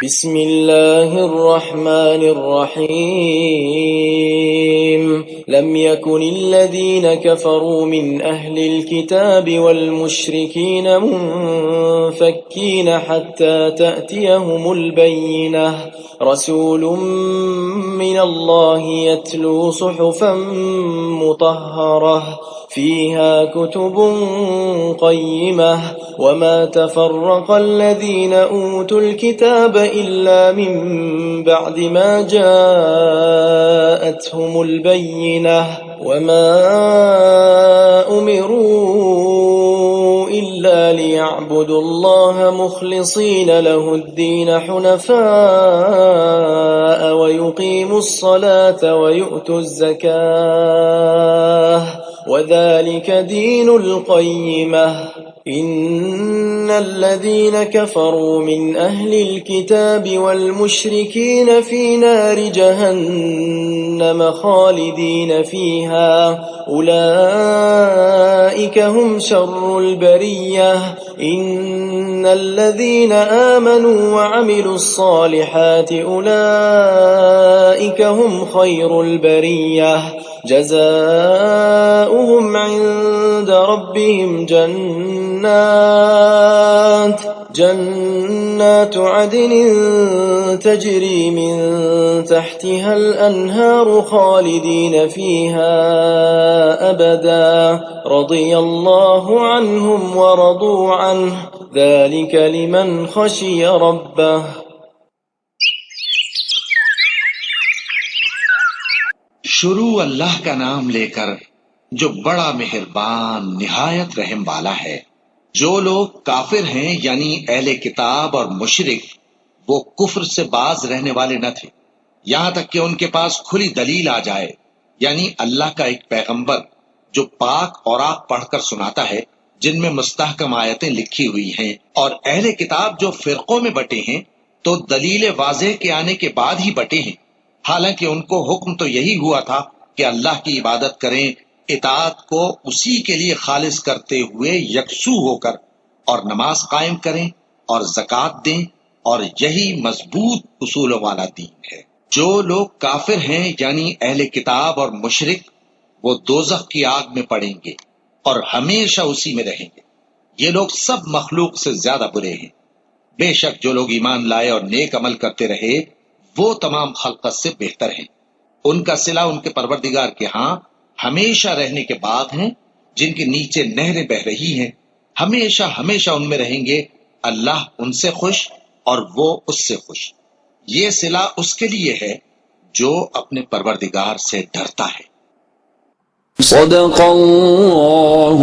بسم الله الرحمن الرحيم لم يكن الذين كفروا من أهل الكتاب والمشركين منفكين حتى تأتيهم البينة رسول من الله يتلو صحفا مطهرة فيها كتب قيمة وما تفرق الذين أوتوا الكتاب إلا من بعد ما جاءتهم البينة وما أمروا إلا ليعبدوا الله مخلصين له الدين حنفاء ويقيموا الصلاة ويؤتوا الزكاة وذلك دين القيمة إن الذين كفروا من أهل الكتاب والمشركين في نار جهنم خالدين فيها أولئك هم شر البرية إن الذين آمنوا وعملوا الصالحات أولئك هم خير البرية جزاؤهم عند ربهم جنات عدن تجري من تحتها الأنهار خالدين فيها أبدا رضي الله عنهم ورضوا عنه ذلك لمن خشي ربه. شروع اللہ کا نام لے کر جو بڑا مہربان نہایت رحم والا ہے۔ جو لوگ کافر ہیں یعنی اہل کتاب اور مشرک وہ کفر سے باز رہنے والے نہ تھے یہاں تک کہ ان کے پاس کھلی دلیل آ جائے، یعنی اللہ کا ایک پیغمبر جو پاک اوراق پڑھ کر سناتا ہے جن میں مستحکم آیتیں لکھی ہوئی ہیں، اور اہل کتاب جو فرقوں میں بٹے ہیں تو دلیل واضح کے آنے کے بعد ہی بٹے ہیں، حالانکہ ان کو حکم تو یہی ہوا تھا کہ اللہ کی عبادت کریں، اطاعت کو اسی کے لیے خالص کرتے ہوئے یکسو ہو کر، اور نماز قائم کریں اور زکوٰۃ دیں، اور یہی مضبوط اصولوں والا دین ہے۔ جو لوگ کافر ہیں یعنی اہل کتاب اور مشرک وہ دوزخ کی آگ میں پڑیں گے اور ہمیشہ اسی میں رہیں گے۔ یہ لوگ سب مخلوق سے زیادہ برے ہیں۔ بے شک جو لوگ ایمان لائے اور نیک عمل کرتے رہے وہ تمام خلقت سے بہتر ہیں۔ ان کا صلہ ان کے پروردگار کے ہاں ہمیشہ رہنے کے باغ ہیں جن کے نیچے نہریں بہ رہی ہیں، ہمیشہ ہمیشہ ان میں رہیں گے۔ اللہ ان سے خوش اور وہ اس سے خوش۔ یہ صلہ اس کے لیے ہے جو اپنے پروردگار سے ڈرتا ہے۔ صدق اللہ